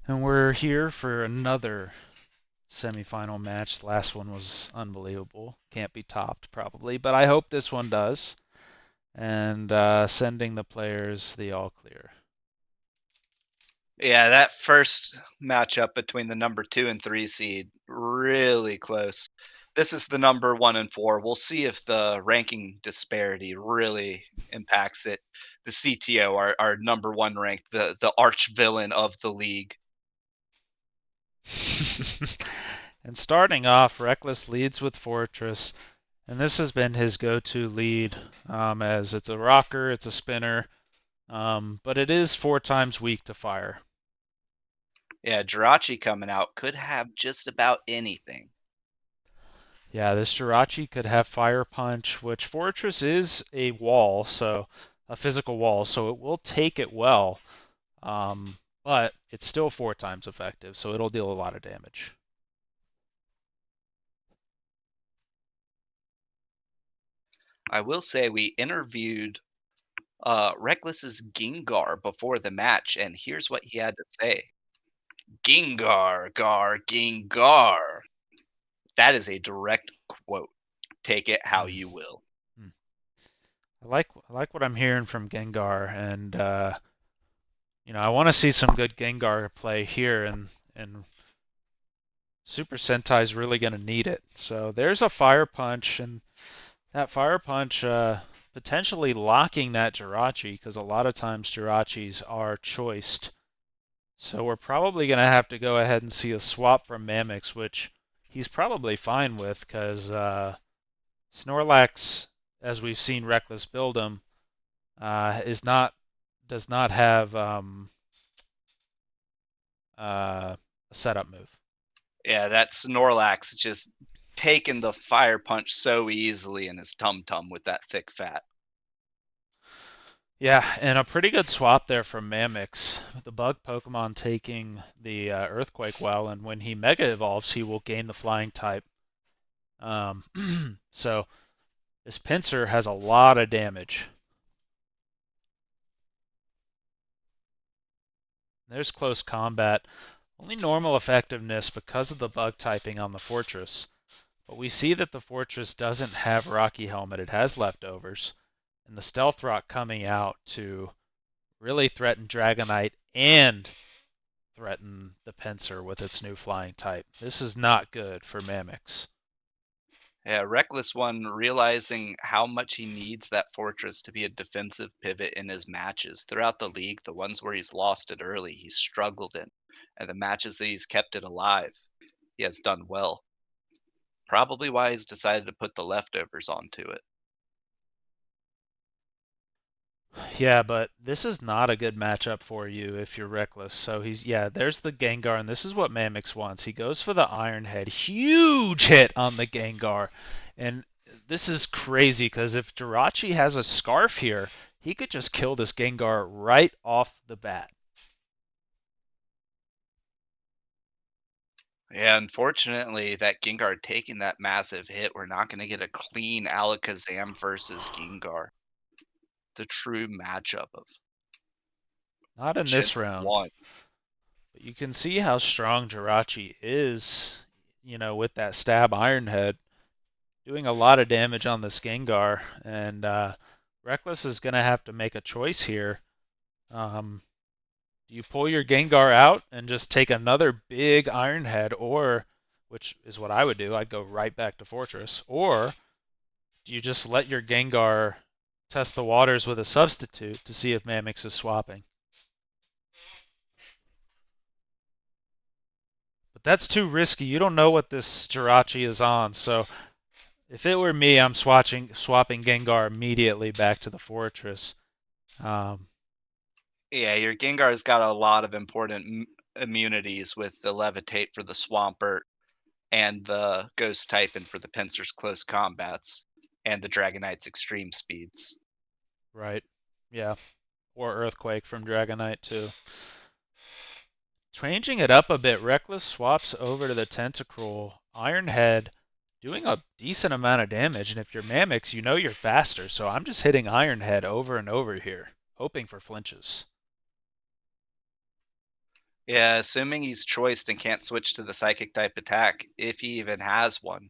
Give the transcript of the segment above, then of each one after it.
And we're here for another semifinal match. The last one was unbelievable. Can't be topped, probably, but I hope this one does. And sending the players the all clear. Yeah, that first matchup between the number 2 and 3 seed, really close. This is the number 1 and 4. We'll see if the ranking disparity really impacts it. The CTO, our number 1 ranked, the arch villain of the league. And starting off, Reckless leads with Fortress, and this has been his go-to lead, as it's a rocker, it's a spinner, but it is 4 times weak to fire. Yeah, Jirachi coming out could have just about anything. Yeah, this Jirachi could have Fire Punch, which Fortress is a wall, so a physical wall, so it will take it well, but it's still 4 times effective, so it'll deal a lot of damage. I will say we interviewed Reckless's Gengar before the match, and here's what he had to say. Gengar, Gengar. That is a direct quote. Take it how Mm. you will. Mm. I like what I'm hearing from Gengar, and I want to see some good Gengar play here, and Super Sentai's really going to need it. So there's a Fire Punch, and that Fire Punch potentially locking that Jirachi, because a lot of times Jirachis are choiced. So we're probably going to have to go ahead and see a swap from Mammox, which he's probably fine with, because Snorlax, as we've seen Reckless build him, is not does not have a setup move. Yeah, that Snorlax just taking the fire punch so easily in his tum tum with that thick fat. Yeah, and a pretty good swap there from Mammox. The bug Pokemon taking the Earthquake well, and when he Mega Evolves, he will gain the Flying type. Um, so this Pinsir has a lot of damage. There's close combat. Only normal effectiveness because of the bug typing on the Fortress. But we see that the Fortress doesn't have Rocky Helmet. It has leftovers. And the Stealth Rock coming out to really threaten Dragonite and threaten the Pinsir with its new flying type. This is not good for Mammox. Yeah, Reckless One realizing how much he needs that fortress to be a defensive pivot in his matches. Throughout the league, the ones where he's lost it early, he's struggled in. And the matches that he's kept it alive, he has done well. Probably why he's decided to put the leftovers onto it. Yeah, but this is not a good matchup for you if you're Reckless. So there's the Gengar, and this is what Mammox wants. He goes for the Iron Head. Huge hit on the Gengar. And this is crazy because if Jirachi has a Scarf here, he could just kill this Gengar right off the bat. Yeah, unfortunately, that Gengar taking that massive hit, we're not going to get a clean Alakazam versus Gengar. The true matchup of Not in Gen this round. 1. But you can see how strong Jirachi is, with that stab Iron Head, doing a lot of damage on this Gengar. And Reckless is going to have to make a choice here. Um, do you pull your Gengar out and just take another big Iron Head, or, which is what I would do, I'd go right back to Fortress, or do you just let your Gengar test the waters with a substitute to see if Mammox is swapping? But that's too risky. You don't know what this Jirachi is on, so if it were me, I'm swapping Gengar immediately back to the Fortress. Um, Yeah, your Gengar's got a lot of important immunities with the Levitate for the Swampert and the Ghost typing for the Pinsir's close combats and the Dragonite's extreme speeds. right. Yeah. Or Earthquake from Dragonite, too. Changing it up a bit, Reckless swaps over to the Tentacruel. Ironhead doing a decent amount of damage, and if you're Mammox, you know you're faster, so I'm just hitting Ironhead over and over here, hoping for flinches. Yeah, assuming he's choiced and can't switch to the psychic type attack, if he even has one.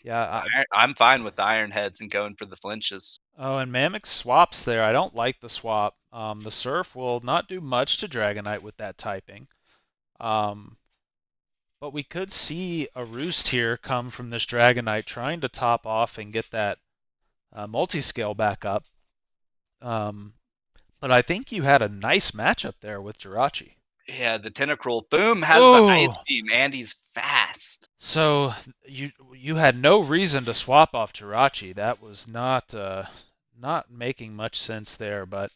Yeah. I'm fine with the iron heads and going for the flinches. Oh, and Mammoth swaps there. I don't like the swap. The Surf will not do much to Dragonite with that typing. Um, but we could see a Roost here come from this Dragonite trying to top off and get that multi-scale back up. Um, but I think you had a nice matchup there with Jirachi. Yeah, the Tentacruel, boom, has the Ice Oh, Beam, and he's fast. so you had no reason to swap off Jirachi. That was not making much sense there. But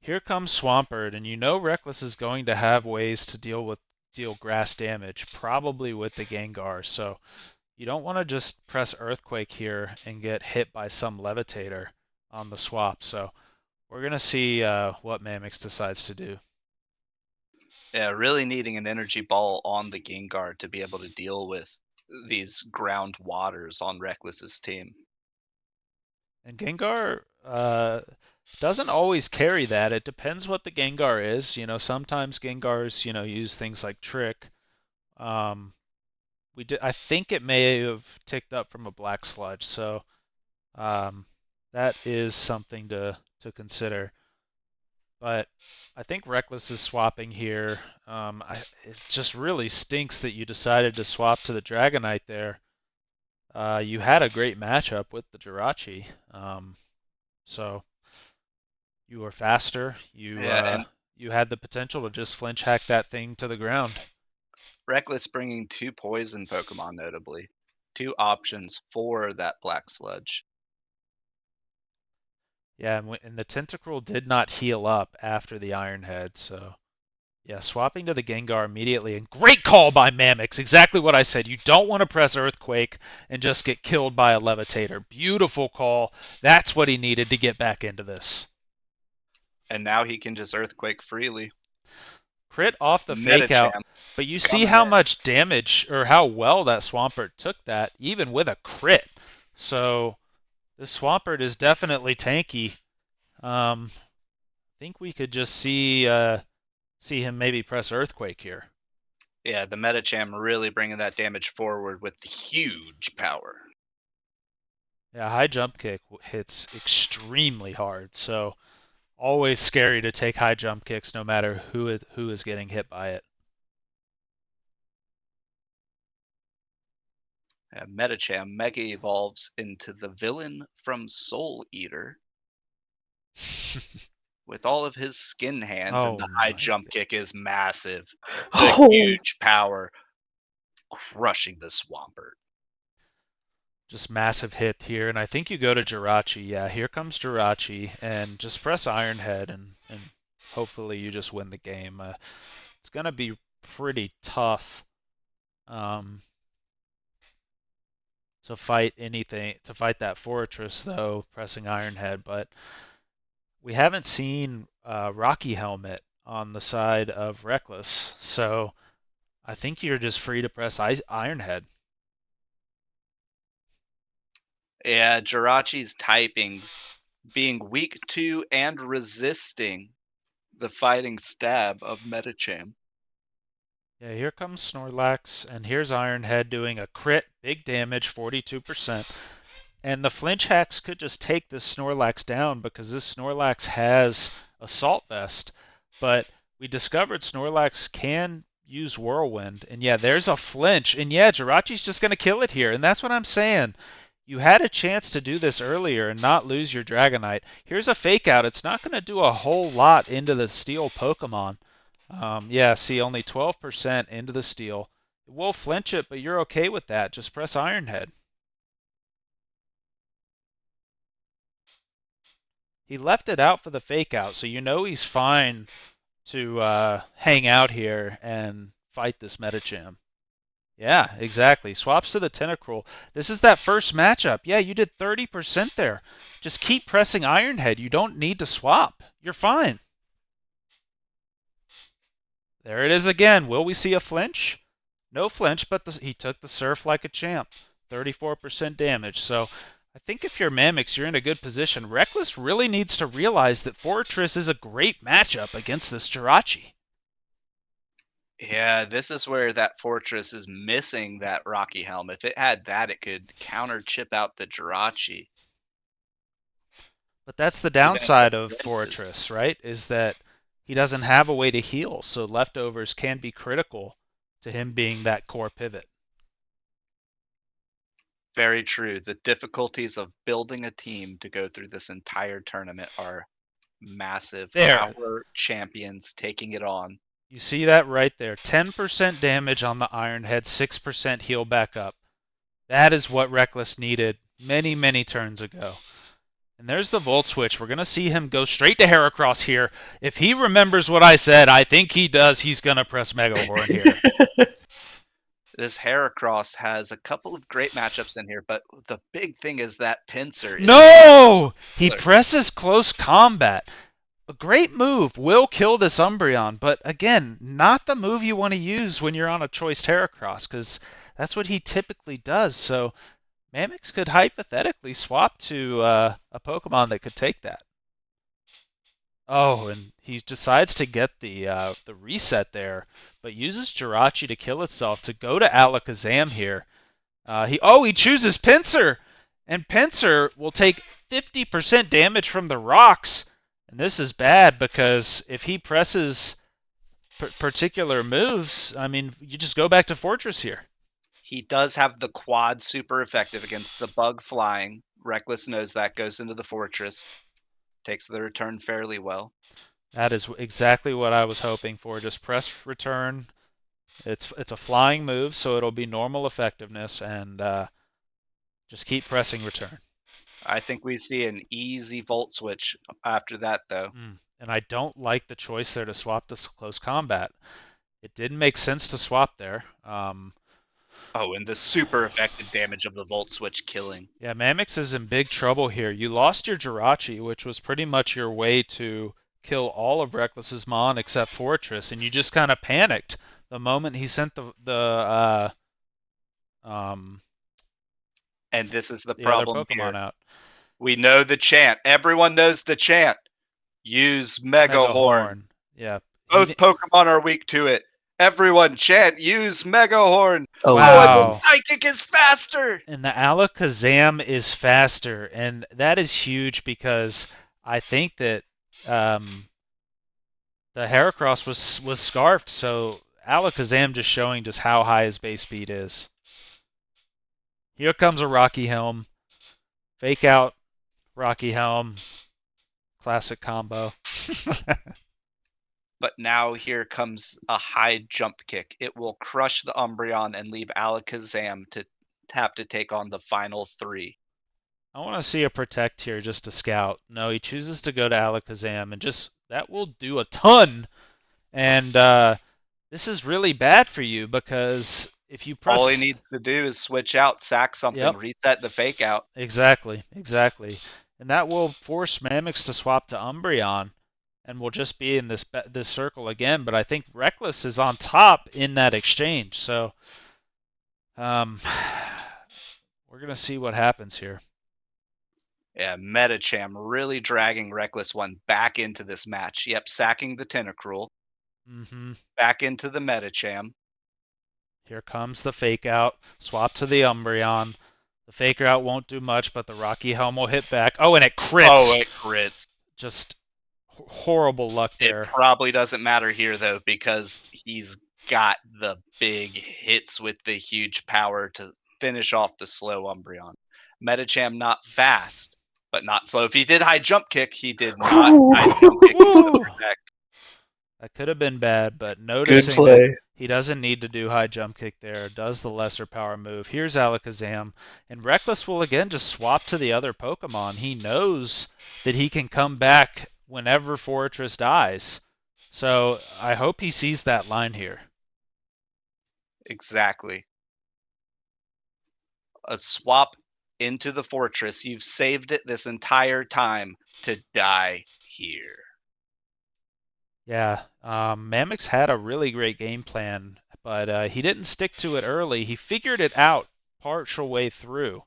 here comes Swampert, and you know Reckless is going to have ways to deal grass damage, probably with the Gengar. So you don't want to just press Earthquake here and get hit by some Levitator on the swap. So we're gonna see what Mammox decides to do. Yeah, really needing an energy ball on the Gengar to be able to deal with these ground waters on Reckless's team. And Gengar doesn't always carry that. It depends what the Gengar is. Sometimes Gengars, use things like Trick. Um, I think it may have ticked up from a Black Sludge, so um, that is something to consider. But I think Reckless is swapping here. It just really stinks that you decided to swap to the Dragonite there. You had a great matchup with the Jirachi. So you were faster. Yeah, and You had the potential to just flinch hack that thing to the ground. Reckless bringing two poison Pokemon, notably. Two options for that Black Sludge. Yeah, and the Tentacruel did not heal up after the Iron Head, so yeah, swapping to the Gengar immediately. And great call by Mammox. Exactly what I said. You don't want to press Earthquake and just get killed by a Levitator. Beautiful call. That's what he needed to get back into this. And now he can just Earthquake freely. Crit off the fake out. Metacham But you see coming how in. much damage or how well that Swampert took that, even with a crit. So this Swampert is definitely tanky. I think we could just see him maybe press Earthquake here. Yeah, the Metacham really bringing that damage forward with huge power. Yeah, high jump kick hits extremely hard, so always scary to take high jump kicks no matter who is getting hit by it. Metacham Mega evolves into the villain from Soul Eater with all of his skin hands, and Oh the high my. jump kick is massive. The Oh, huge power crushing the Swampert. Just massive hit here, and I think you go to Jirachi. Yeah, here comes Jirachi, and just press Iron Head, and hopefully you just win the game. It's gonna be pretty tough um, to fight that Fortress though, pressing Iron Head, but we haven't seen Rocky Helmet on the side of Reckless, so I think you're just free to press Iron Head. Yeah, Jirachi's typings being weak to and resisting the fighting stab of Metacham. Yeah, here comes Snorlax, and here's Iron Head doing a crit, big damage, 42%. And the flinch hacks could just take this Snorlax down because this Snorlax has Assault Vest. But we discovered Snorlax can use Whirlwind. And yeah, there's a flinch. And yeah, Jirachi's just going to kill it here. And that's what I'm saying. You had a chance to do this earlier and not lose your Dragonite. Here's a fake out. It's not going to do a whole lot into the steel Pokemon. Yeah, see, only 12% into the steel. It will flinch it, but you're okay with that. Just press Iron Head. He left it out for the fake out, so you know he's fine to hang out here and fight this Metacham. Yeah, exactly. Swaps to the Tentacruel. This is that first matchup. Yeah, you did 30% there. Just keep pressing Iron Head. You don't need to swap. You're fine. There it is again. Will we see a flinch? No flinch, but he took the Surf like a champ. 34% damage. So I think if you're Mammox, you're in a good position. Reckless really needs to realize that Fortress is a great matchup against this Jirachi. Yeah, this is where that fortress is missing that Rocky Helm. If it had that, it could counter chip out the Jirachi. But that's the Even if it downside of flinches. Fortress, right? Is that he doesn't have a way to heal, so leftovers can be critical to him being that core pivot. Very true. The difficulties of building a team to go through this entire tournament are massive. There, Our champions taking it on. you see that right there. 10% damage on the Iron Head, 6% heal back up. That is what Reckless needed many, many turns ago. And there's the Volt Switch. We're going to see him go straight to Heracross here. If he remembers what I said, I think he does. He's going to press Mega Horn here. This Heracross has a couple of great matchups in here, but the big thing is that pincer is a No! He killer. presses close combat. A great move will kill this Umbreon, but again, not the move you want to use when you're on a choice Heracross, because that's what he typically does. So Mammox could hypothetically swap to a Pokemon that could take that. Oh, and he decides to get the reset there, but uses Jirachi to kill itself to go to Alakazam here. He chooses Pinsir, and Pinsir will take 50% damage from the rocks, and this is bad because if he presses particular moves, I mean, you just go back to Fortress here. He does have the quad super effective against the bug flying. Reckless knows that goes into the fortress, takes the return fairly well. That is exactly what I was hoping for. Just press return. It's a flying move, so it'll be normal effectiveness, and just keep pressing return. I think we see an easy volt switch after that, though. And I don't like the choice there to swap to close combat. It didn't make sense to swap there. Oh, and the super effective damage of the volt switch killing. Yeah, Mammox is in big trouble here. You lost your Jirachi, which was pretty much your way to kill all of Reckless's Mon except Fortress, and you just kind of panicked the moment he sent um, And this is the the other problem Pokemon here. out. We know the chant. Everyone knows the chant. Use Mega Mega Horn. Horn. Yeah. Both Pokemon are weak to it. Everyone chant, use Mega Horn. Oh Oh, and the Wow. no. Psychic is faster. And the Alakazam is faster, and that is huge because I think that um, the Heracross was scarfed, so Alakazam just showing just how high his base speed is. Here comes a Rocky Helm. Fake out Rocky Helm. Classic combo. But now here comes a high jump kick. It will crush the Umbreon and leave Alakazam to have to take on the final three. I want to see a protect here just to scout. No, he chooses to go to Alakazam, and just that will do a ton. And this is really bad for you because if you All he press. needs to do is switch out, sack something, Yep, reset the fake out. exactly. And that will force Mammox to swap to Umbreon, and we'll just be in this circle again. But I think Reckless is on top in that exchange, so um, we're gonna see what happens here. Yeah, Metacham really dragging Reckless One back into this match. Yep, sacking the Tentacruel, Mm-hmm. back into the Metacham. Here comes the fake out. Swap to the Umbreon. The faker out won't do much, but the Rocky Helm will hit back. Oh, and it Oh, crits. it crits. Just horrible luck It there. probably doesn't matter here, though, because he's got the big hits with the huge power to finish off the slow Umbreon. Metacham not fast, but not slow. If he did high jump kick, he did not high jump kick into the Woo! protect. That could have been bad, but Good noticing that play. he doesn't need to do high jump kick there, does the lesser power move. Here's Alakazam, and Reckless will again just swap to the other Pokemon. He knows that he can come back whenever Fortress dies. So I hope he sees that line here. Exactly. A swap into the fortress. You've saved it this entire time to die here. Yeah, Mammox had a really great game plan, but he didn't stick to it early. He figured it out partial way through.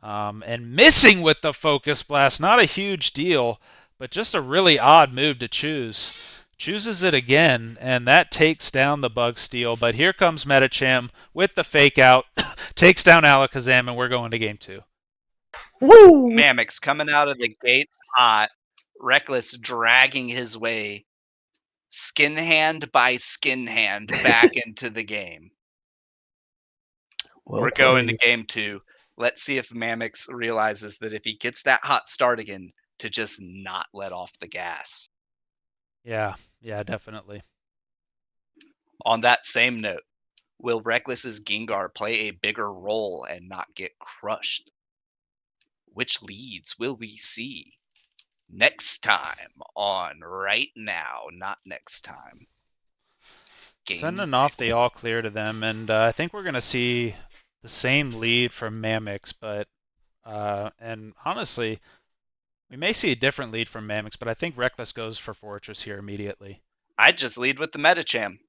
And missing with the Focus Blast, not a huge deal, but just a really odd move to choose. chooses it again, and that takes down the Bug Steel. But here comes Metacham with the fake out, takes down Alakazam, and we're going to game two. Woo! Mammix coming out of the gates hot, Reckless dragging his way, skin hand by skin hand, back into the game. Well We're going to played. game two. Let's see if Mammix realizes that if he gets that hot start again, to just not let off the gas. Yeah, yeah, definitely. On that same note, will Reckless's Gengar play a bigger role and not get crushed? Which leads will we see next time on Right Now, not next time? Game Sending off the two. all clear to them, and I think we're going to see the same lead from Mammox, but and honestly, we may see a different lead from Mammox, but I think Reckless goes for Fortress here immediately. I'd just lead with the Metacham.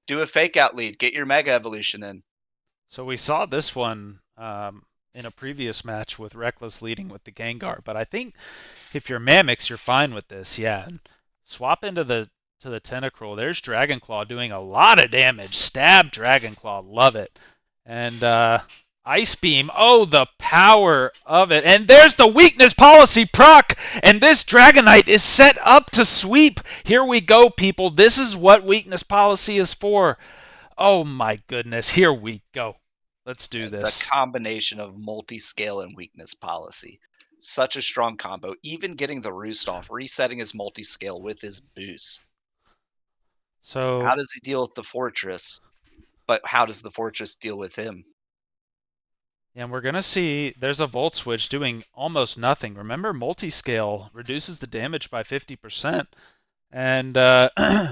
Do a fake out lead. Get your Mega Evolution in. So we saw this one in a previous match with Reckless leading with the Gengar, but I think if you're Mammox, you're fine with this. Yeah, and swap into the Tentacruel. There's Dragon Claw doing a lot of damage. Stab Dragon Claw, love it. And Ice Beam, oh, the power of it. And there's the weakness policy proc, and this Dragonite is set up to sweep. Here we go, people. This is what weakness policy is for. Oh my goodness, here we go. Let's do The this. combination of multi-scale and weakness policy. Such a strong combo. Even getting the roost off, resetting his multi-scale with his boost. So, How does he deal with the fortress? But how does the fortress deal with him? and we're going to see there's a Volt Switch doing almost nothing. Remember, multi-scale reduces the damage by 50%. And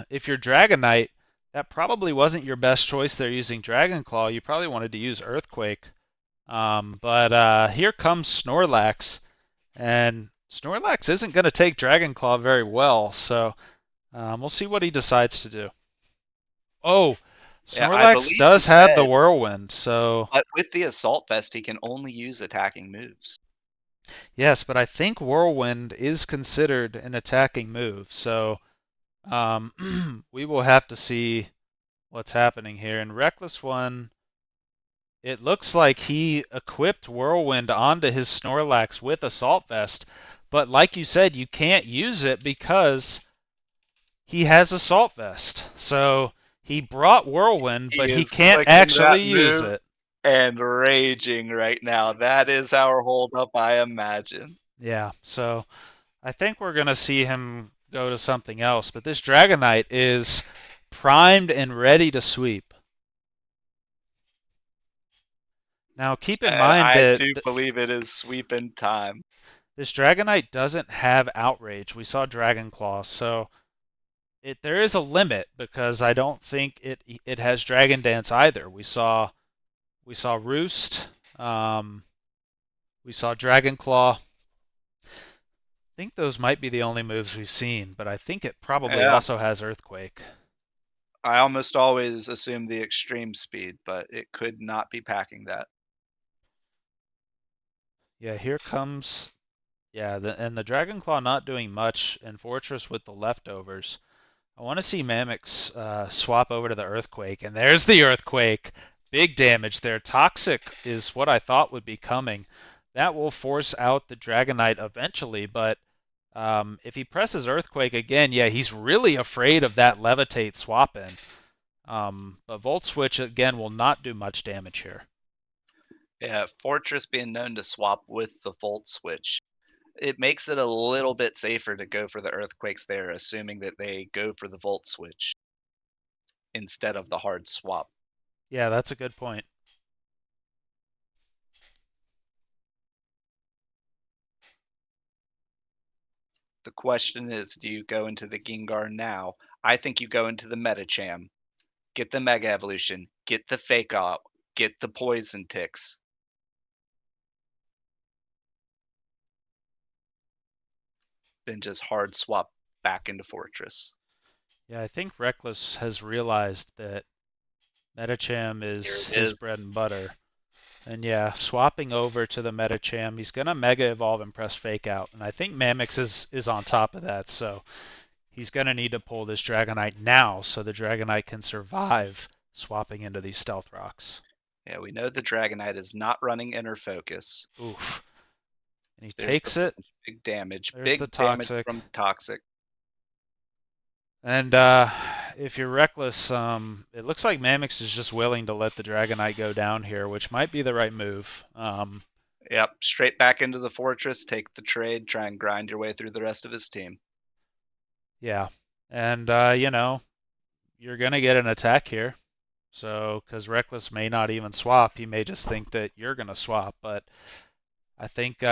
if you're Dragonite, that probably wasn't your best choice there using Dragon Claw. You probably wanted to use Earthquake. But here comes Snorlax. And Snorlax isn't going to take Dragon Claw very well. So we'll see what he decides to do. Oh, Yeah, I Snorlax believe he does have the said, Whirlwind, so but with the assault vest, he can only use attacking moves. yes, but I think Whirlwind is considered an attacking move, so we will have to see what's happening here. In Reckless One, it looks like he equipped Whirlwind onto his Snorlax with Assault Vest, but like you said, you can't use it because he has Assault Vest. So he brought Whirlwind, He but he is can't clicking that actually use move it. and raging right now. That is our holdup, I imagine. Yeah, so I think we're going to see him go to something else, but this Dragonite is primed and ready to sweep. Now, keep in And mind I that do believe it is sweeping time. this Dragonite doesn't have Outrage. We saw Dragon Claw, so there is a limit because I don't think it has Dragon Dance either. We saw Roost, um, we saw Dragon Claw. I think those might be the only moves we've seen, but I think it probably Yeah, also has Earthquake. I almost always assume the extreme speed, but it could not be packing that. Yeah, here comes. Yeah, and the Dragon Claw not doing much, and Fortress with the leftovers. I want to see Mammox swap over to the Earthquake, and there's the Earthquake. Big damage there. Toxic is what I thought would be coming. That will force out the Dragonite eventually, but if he presses Earthquake again, yeah, he's really afraid of that Levitate swap in. But Volt Switch again will not do much damage here. Yeah, Fortress being known to swap with the Volt Switch. It makes it a little bit safer to go for the Earthquakes there, assuming that they go for the Volt Switch instead of the hard swap. Yeah, that's a good point. The question is, do you go into the Gengar now? I think you go into the Metacham, get the Mega Evolution, get the Fake Out, get the Poison Ticks, then just hard swap back into Fortress. Yeah, I think Reckless has realized that Metacham Here is it his is. bread and butter. And yeah, swapping over to the Metacham, he's gonna Mega Evolve and press Fake Out. And I think Mammox is on top of that, so he's going to need to pull this Dragonite now so the Dragonite can survive swapping into these Stealth Rocks. Yeah, we know the Dragonite is not running Inner Focus. Oof. And he There's the takes it. big damage. There's the Big damage Toxic. from Toxic. And if you're reckless, it looks like Mammox is just willing to let the Dragonite go down here, which might be the right move. Yep, straight back into the fortress, take the trade, try and grind your way through the rest of his team. Yeah. And, you're going to get an attack here. So, because Reckless may not even swap, he may just think that you're going to swap. But I think you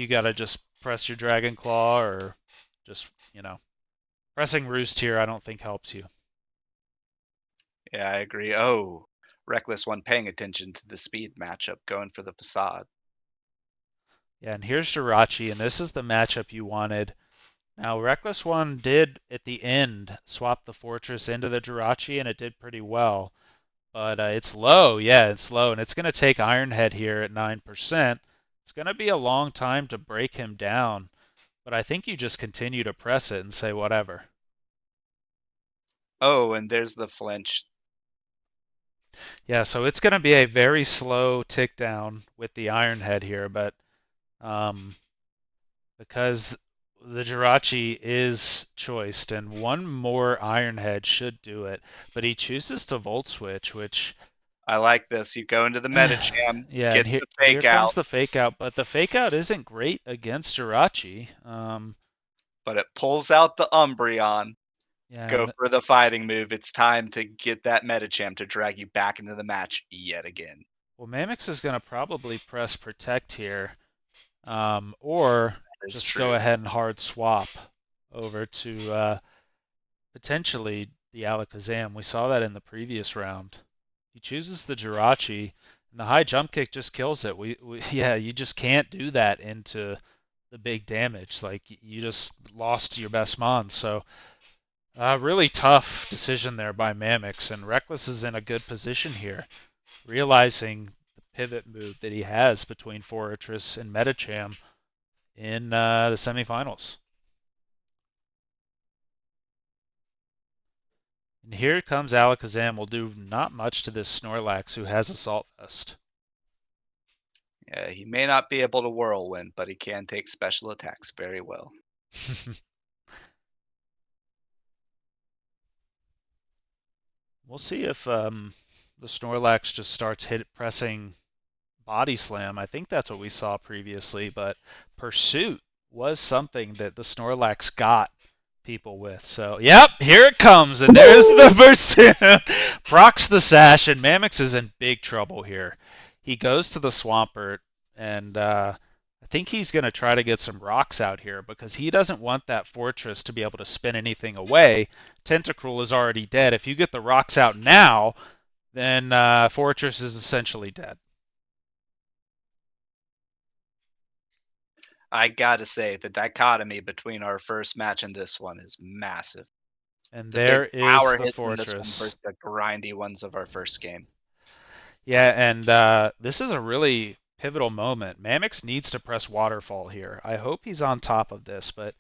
got to just press your Dragon Claw or just, pressing Roost here I don't think helps you. Yeah, I agree. Oh, Reckless one paying attention to the speed matchup, going for the facade. Yeah, and here's Jirachi, and this is the matchup you wanted. Now, Reckless One did, at the end, swap the Fortress into the Jirachi, and it did pretty well. But it's low, yeah, it's low, and it's going to take Ironhead here at 9%. It's going to be a long time to break him down, but I think you just continue to press it and say whatever. Oh, and there's the flinch. Yeah, so it's going to be a very slow tick down with the Ironhead here, but because the Jirachi is choiced, and one more Ironhead should do it, but he chooses to Volt Switch, which I like this. You go into the Metacham, yeah, and get here the here fake comes out, the fake out, but the fake out isn't great against Jirachi. but it pulls out the Umbreon. Yeah, Go and for the fighting move. It's time to get that Metacham to drag you back into the match yet again. well, Mammox is going to probably press Protect here, or That is just true. go ahead and hard swap over to potentially the Alakazam. We saw that in the previous round. He chooses the Jirachi, and the high jump kick just kills it. Yeah, you just can't do that into the big damage. Like you just lost your best mon. So really tough decision there by Mammox, and Reckless is in a good position here, realizing the pivot move that he has between Fortress and Metacham in the semifinals. And here comes Alakazam. Will do not much to this Snorlax, who has Assault Vest. Yeah, he may not be able to whirlwind, but he can take special attacks very well. We'll see if the Snorlax just starts pressing Body Slam. I think that's what we saw previously, but Pursuit was something that the Snorlax got people with. So, yep, here it comes, and there's the Pursuit. Procs the Sash, and Mammox is in big trouble here. He goes to the Swampert, and I think he's going to try to get some rocks out here because he doesn't want that Fortress to be able to spin anything away. Tentacruel is already dead. If you get the rocks out now, then Fortress is essentially dead. I gotta say, the dichotomy between our first match and this one is massive. And The big there is power the hits in this one Fortress. versus the grindy ones of our first game. Yeah, and this is a really pivotal moment. Mammox needs to press Waterfall here. I hope he's on top of this, but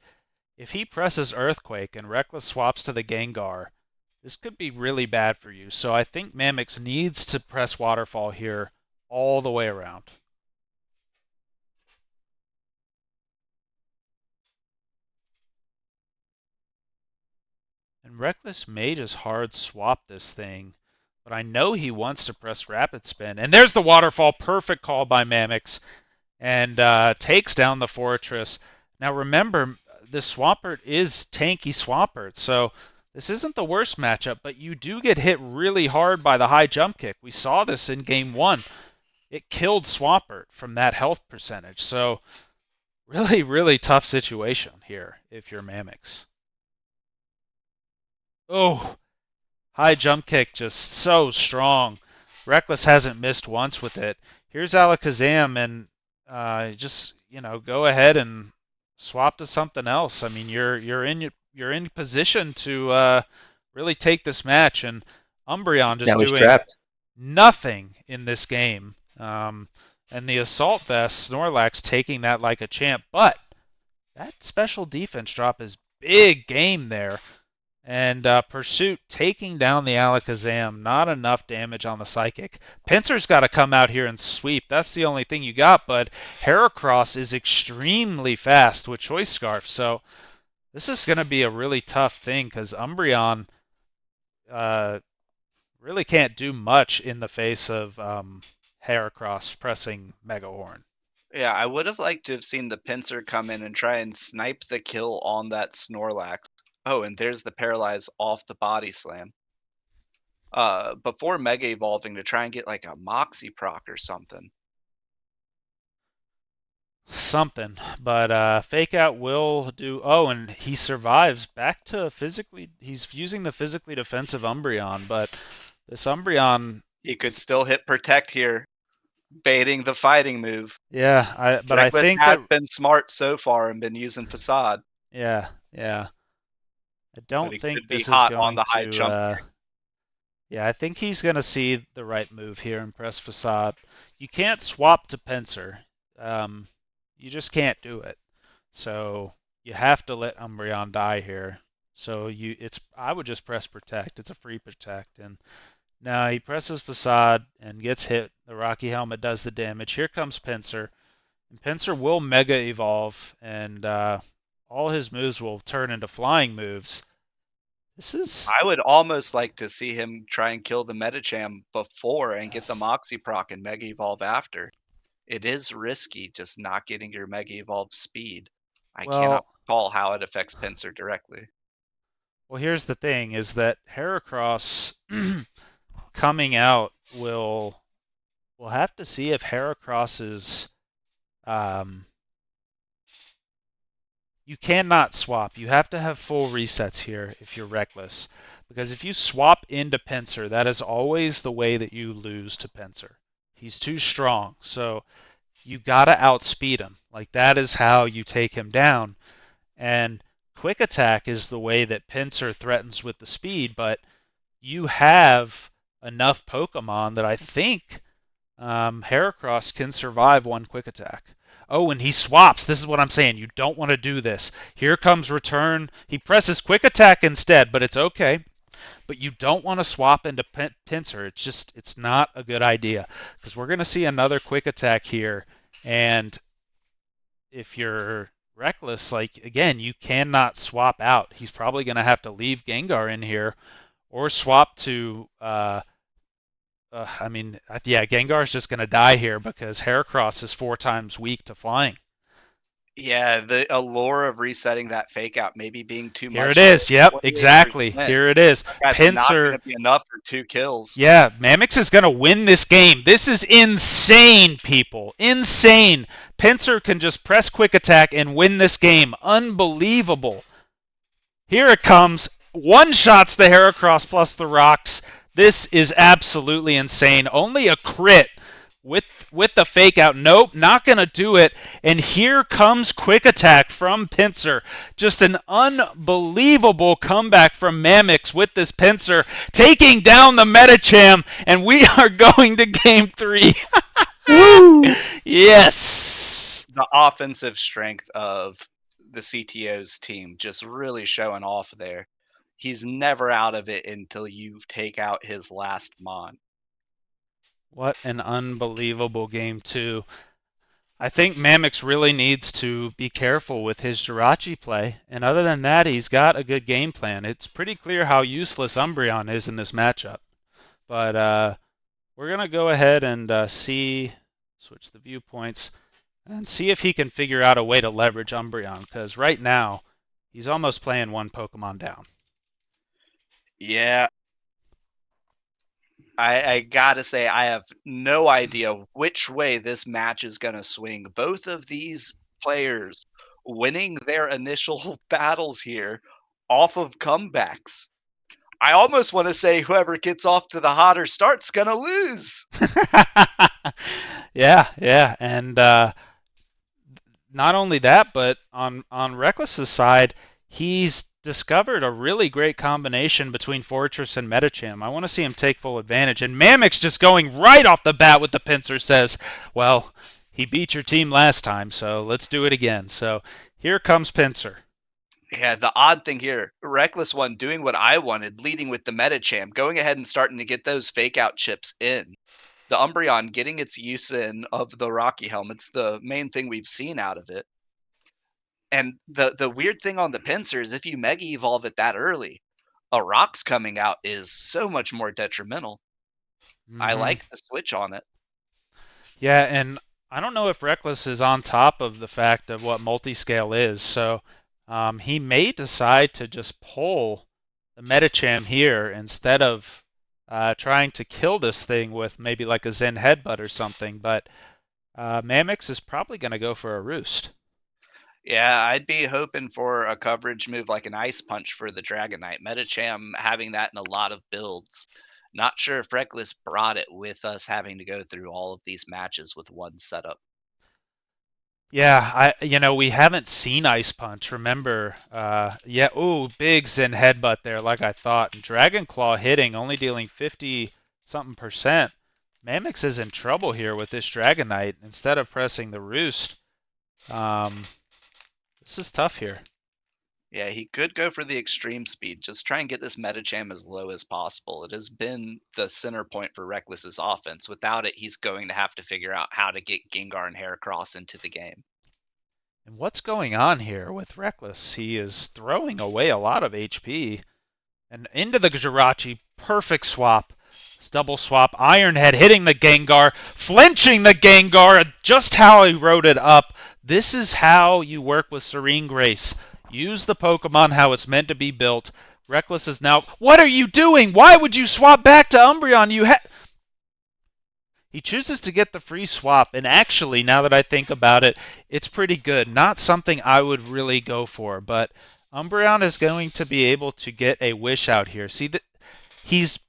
if he presses Earthquake and Reckless swaps to the Gengar, this could be really bad for you. So I think Mammox needs to press Waterfall here all the way around. And Reckless may just hard swap this thing, but I know he wants to press Rapid Spin. And there's the Waterfall. Perfect call by Mammox. And takes down the Fortress. Now remember, this Swampert is tanky Swampert, so this isn't the worst matchup, but you do get hit really hard by the high jump kick. We saw this in game one. It killed Swampert from that health percentage. So really, really tough situation here if you're Mammox. Oh, high jump kick just so strong. Reckless hasn't missed once with it. Here's Alakazam, and just go ahead and swap to something else. I mean, you're in position to really take this match, and Umbreon just Now he's doing trapped. nothing in this game. And the Assault Vest, Snorlax taking that like a champ, but that special defense drop is big game there. And Pursuit taking down the Alakazam, not enough damage on the Psychic. Pinsir's got to come out here and sweep. That's the only thing you got, but Heracross is extremely fast with Choice Scarf, so this is going to be a really tough thing because Umbreon uh, really can't do much in the face of Heracross pressing Mega Horn. Yeah, I would have liked to have seen the Pinsir come in and try and snipe the kill on that Snorlax. Oh, and there's the Paralyze off the Body Slam. Before Mega Evolving to try and get like a Moxie proc or something. Something, but Fake Out will do. Oh, and he survives back to physically. He's using the physically defensive Umbreon, but this Umbreon. He could still hit Protect here, baiting the fighting move. Yeah, but I Reckless think has that. been smart so far and been using Facade, Yeah. I but don't he think could be this is hot on going the high to. jump. Yeah, I think he's going to see the right move here and press Facade. You can't swap to Pinsir. Um, you just can't do it. So you have to let Umbreon die here. So I would just press Protect. It's a free Protect. And now he presses Facade and gets hit. The Rocky Helmet does the damage. Here comes Pinsir. And Pinsir will Mega Evolve, and all his moves will turn into flying moves. This is. I would almost like to see him try and kill the Medicham before and get the Moxie proc and Mega Evolve after. It is risky just not getting your Mega Evolve speed. I cannot Well, recall how it affects Pinsir directly. Well, here's the thing: is that Heracross coming out will we'll have to see if Heracross is. Um, you cannot swap. You have to have full resets here if you're reckless, because if you swap into Pinsir, that is always the way that you lose to Pinsir. He's too strong, so you gotta outspeed him. Like that is how you take him down. And Quick Attack is the way that Pinsir threatens with the speed, but you have enough Pokemon that I think Heracross can survive one Quick Attack. Oh, and he swaps. This is what I'm saying. You don't want to do this. Here comes Return. He presses Quick Attack instead, but it's okay. But you don't want to swap into Pinsir. It's not a good idea because we're going to see another Quick Attack here, and if you're reckless, like again, you cannot swap out. He's probably going to have to leave Gengar in here or swap to. Yeah, Gengar's just going to die here because Heracross is 4 times weak to flying. Yeah, the allure of resetting that Fake Out maybe being too Here much. it is. Yep, exactly. 28%. Here it is. That's not going Pinsir. to be enough for 2 kills. Yeah, Mamox is going to win this game. This is insane, people. Insane. Pinsir can just press Quick Attack and win this game. Unbelievable. Here it comes. One shots the Heracross plus the rocks. This is absolutely insane. Only a crit with the fake out. Nope, not going to do it. And here comes Quick Attack from Pinsir. Just an unbelievable comeback from Mamox with this Pinsir, taking down the Medicham, and we are going to Game 3. Woo! Yes! The offensive strength of the CTO's team just really showing off there. He's never out of it until you take out his last Mon. What an unbelievable game, too. I think Mamox really needs to be careful with his Jirachi play, and other than that, he's got a good game plan. It's pretty clear how useless Umbreon is in this matchup. But we're going to go ahead and switch the viewpoints, and see if he can figure out a way to leverage Umbreon, because right now, he's almost playing one Pokemon down. Yeah. I gotta say, I have no idea which way this match is gonna swing. Both of these players winning their initial battles here off of comebacks. I almost want to say whoever gets off to the hotter start's gonna lose. Yeah, and not only that, but on Reckless's side, he's discovered a really great combination between Fortress and Medicham. I want to see him take full advantage. And Mamox just going right off the bat with the Pinsir says, well, he beat your team last time, so let's do it again. So here comes Pinsir. Yeah, the odd thing here, Reckless One doing what I wanted, leading with the Metacham, going ahead and starting to get those fake out chips in. The Umbreon getting its use in of the Rocky Helmet's the main thing we've seen out of it. And the weird thing on the Pinsir is if you Mega Evolve it that early, a Rock's coming out is so much more detrimental. I Hmm. like the switch on it. Yeah, and I don't know if Reckless is on top of the fact of what multi-scale is, so he may decide to just pull the Metacham here instead of trying to kill this thing with maybe like a Zen Headbutt or something, but Mammox is probably going to go for a Roost. Yeah, I'd be hoping for a coverage move like an Ice Punch for the Dragonite. Metacham having that in a lot of builds. Not sure if Reckless brought it with us having to go through all of these matches with one setup. Yeah, we haven't seen Ice Punch. Remember, yeah, ooh, big Zen headbutt there, like I thought. And Dragon Claw hitting, only dealing 50 something percent. Mammox is in trouble here with this Dragonite. Instead of pressing the Roost, um, this is tough here. Yeah, he could go for the extreme speed. Just try and get this Metacham as low as possible. It has been the center point for Reckless's offense. Without it, he's going to have to figure out how to get Gengar and Heracross into the game. And what's going on here with Reckless? He is throwing away a lot of HP. And into the Jirachi, perfect swap. Double swap, Ironhead hitting the Gengar, flinching the Gengar, just how he wrote it up. This is how you work with Serene Grace. Use the Pokemon how it's meant to be built. Reckless is now. What are you doing? Why would you swap back to Umbreon? He chooses to get the free swap, and actually, now that I think about it, it's pretty good. Not something I would really go for, but Umbreon is going to be able to get a wish out here. See that he's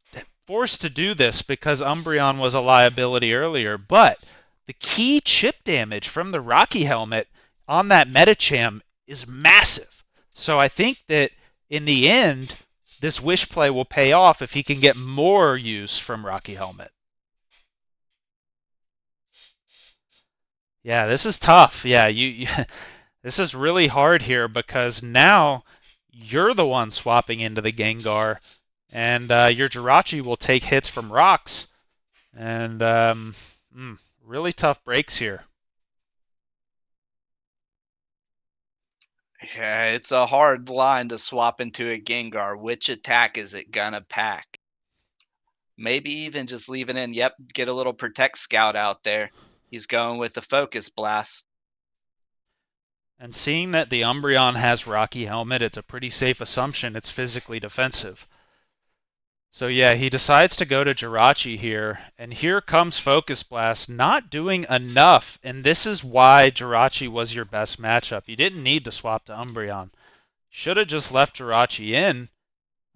forced to do this because Umbreon was a liability earlier, but the key chip damage from the Rocky Helmet on that Metacham is massive. So I think that in the end, this wish play will pay off if he can get more use from Rocky Helmet. Yeah, this is tough. Yeah, this is really hard here because now you're the one swapping into the Gengar, and your Jirachi will take hits from rocks, and really tough breaks here. Yeah, it's a hard line to swap into a Gengar. Which attack is it gonna pack? Maybe even just leave it in. Yep, get a little Protect Scout out there. He's going with the Focus Blast. And seeing that the Umbreon has Rocky Helmet, it's a pretty safe assumption it's physically defensive. So yeah, he decides to go to Jirachi here, and here comes Focus Blast, not doing enough, and this is why Jirachi was your best matchup. You didn't need to swap to Umbreon. Should have just left Jirachi in.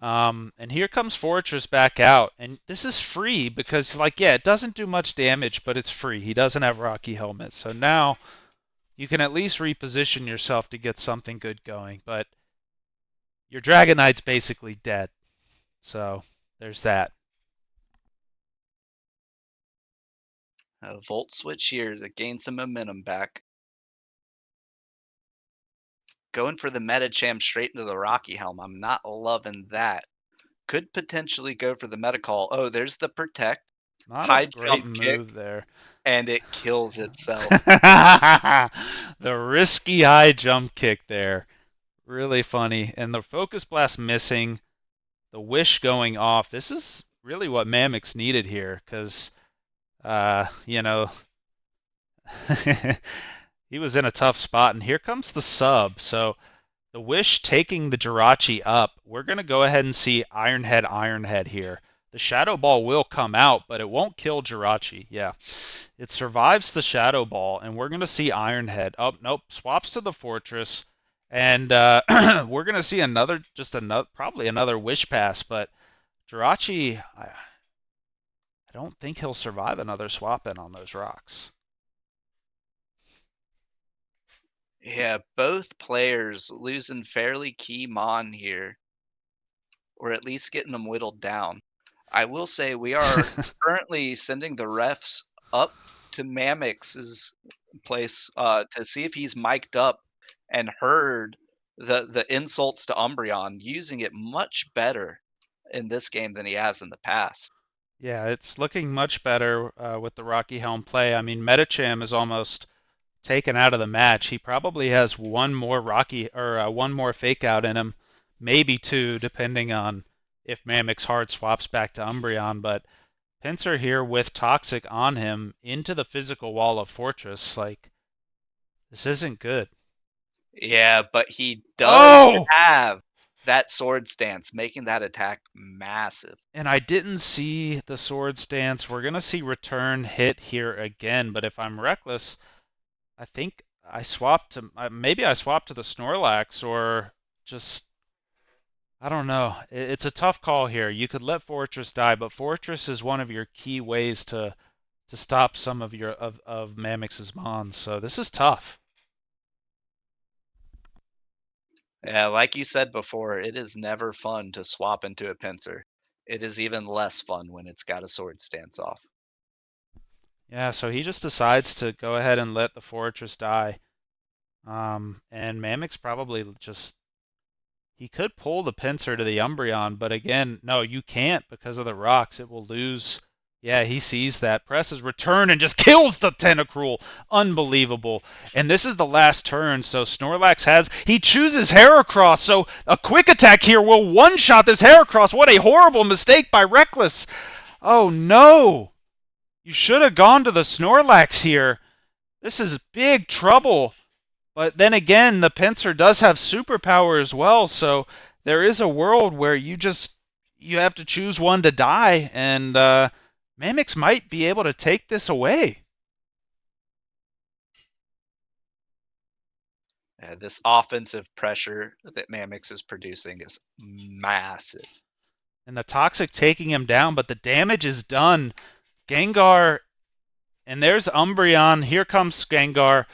And here comes Fortress back out, and this is free because, like, yeah, it doesn't do much damage, but it's free. He doesn't have Rocky Helmet, so now you can at least reposition yourself to get something good going. But your Dragonite's basically dead, so there's that. A Volt Switch here to gain some momentum back. Going for the Metacham straight into the Rocky Helm. I'm not loving that. Could potentially go for the Metacall. Oh, there's the Protect. Not a High great jump kick, move there. and it kills itself. The risky high jump kick there. Really funny. And the Focus Blast missing, the Wish going off. This is really what Mammox needed here because, uh, you know, he was in a tough spot. And here comes the sub. So the Wish taking the Jirachi up. We're going to go ahead and see Ironhead here. The Shadow Ball will come out, but it won't kill Jirachi. Yeah. It survives the Shadow Ball, and we're going to see Ironhead. Oh, nope. Swaps to the Fortress. And we're going to see probably another Wish Pass, but Jirachi, I don't think he'll survive another swap in on those rocks. Yeah, both players losing fairly key mon here, or at least getting them whittled down. I will say we are currently sending the refs up to Mammox's place to see if he's mic'd up and heard the insults to Umbreon, using it much better in this game than he has in the past. Yeah, it's looking much better with the Rocky Helm play. I mean, Metacham is almost taken out of the match. He probably has one more one more fake out in him, maybe two, depending on if Mammox hard swaps back to Umbreon. But Pinsir here with Toxic on him into the physical wall of Fortress. Like, this isn't good. Yeah, but he does Oh! have that sword stance, making that attack massive. And I didn't see the sword stance. We're going to see return hit here again, but if I'm reckless, I think I swapped to maybe I swapped to the Snorlax or just I don't know. It's a tough call here. You could let Fortress die, but Fortress is one of your key ways to stop some of your of Mammox's mons. So this is tough. Yeah, like you said before, it is never fun to swap into a Pinsir. It is even less fun when it's got a sword stance off. Yeah, so he just decides to go ahead and let the Fortress die. And Mammox probably just he could pull the Pinsir to the Umbreon, but again, no, you can't because of the rocks. It will lose. Yeah, he sees that, presses return, and just kills the Tentacruel. Unbelievable. And this is the last turn, so Snorlax he chooses Heracross, so a quick attack here will one-shot this Heracross. What a horrible mistake by Reckless. Oh, no. You should have gone to the Snorlax here. This is big trouble. But then again, the Pinsir does have superpower as well, so there is a world where you have to choose one to die, and Mammox might be able to take this away. This offensive pressure that Mammox is producing is massive. And the Toxic taking him down, but the damage is done. Gengar, and there's Umbreon. Here comes Gengar.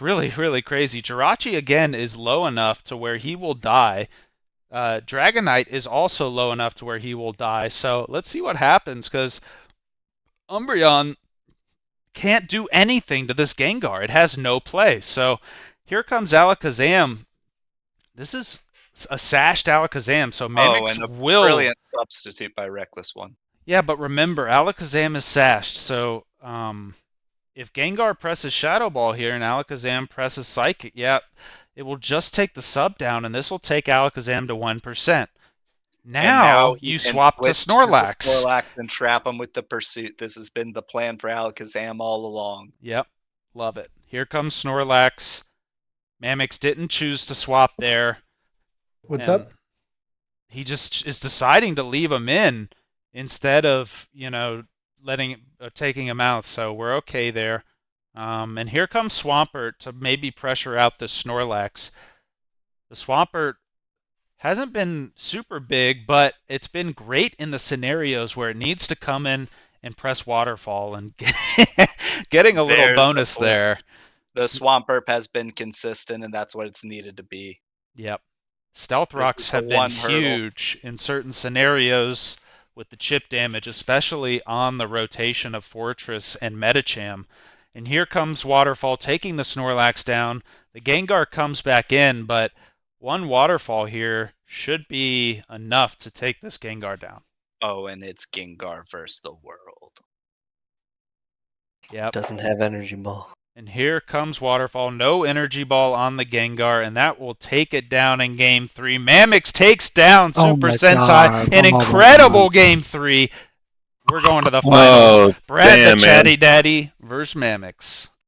Really, really crazy. Jirachi again is low enough to where he will die. Dragonite is also low enough to where he will die. So let's see what happens because Umbreon can't do anything to this Gengar. It has no play. So here comes Alakazam. This is a sashed Alakazam. So Oh, Mammox and a will. brilliant substitute by Reckless One. Yeah, but remember, Alakazam is sashed. So if Gengar presses Shadow Ball here and Alakazam presses Psychic, yeah, it will just take the sub down, and this will take Alakazam to 1%. And now Now he you can swap to switch to the Snorlax. Snorlax and trap him with the Pursuit. This has been the plan for Alakazam all along. Yep, love it. Here comes Snorlax. Mammox didn't choose to swap there, What's and up? he just is deciding to leave him in instead of, taking him out. So we're okay there. And here comes Swampert to maybe pressure out the Snorlax. The Swampert hasn't been super big, but it's been great in the scenarios where it needs to come in and press Waterfall and getting a little There's the bonus point. there. The Swampert has been consistent, and that's what it's needed to be. Yep. Stealth This rocks is the have been one hurdle. huge in certain scenarios with the chip damage, especially on the rotation of Fortress and Metacham. And here comes Waterfall taking the Snorlax down. The Gengar comes back in, but one Waterfall here should be enough to take this Gengar down. Oh, and it's Gengar versus the world. Yep. Doesn't have energy ball. And here comes Waterfall. No energy ball on the Gengar, and that will take it down in game 3. Mammox takes down Oh Super my Sentai. god. An Oh my incredible god. game 3. We're going to the finals. Oh, Brad the damn, man. Chatty Daddy versus Mammox.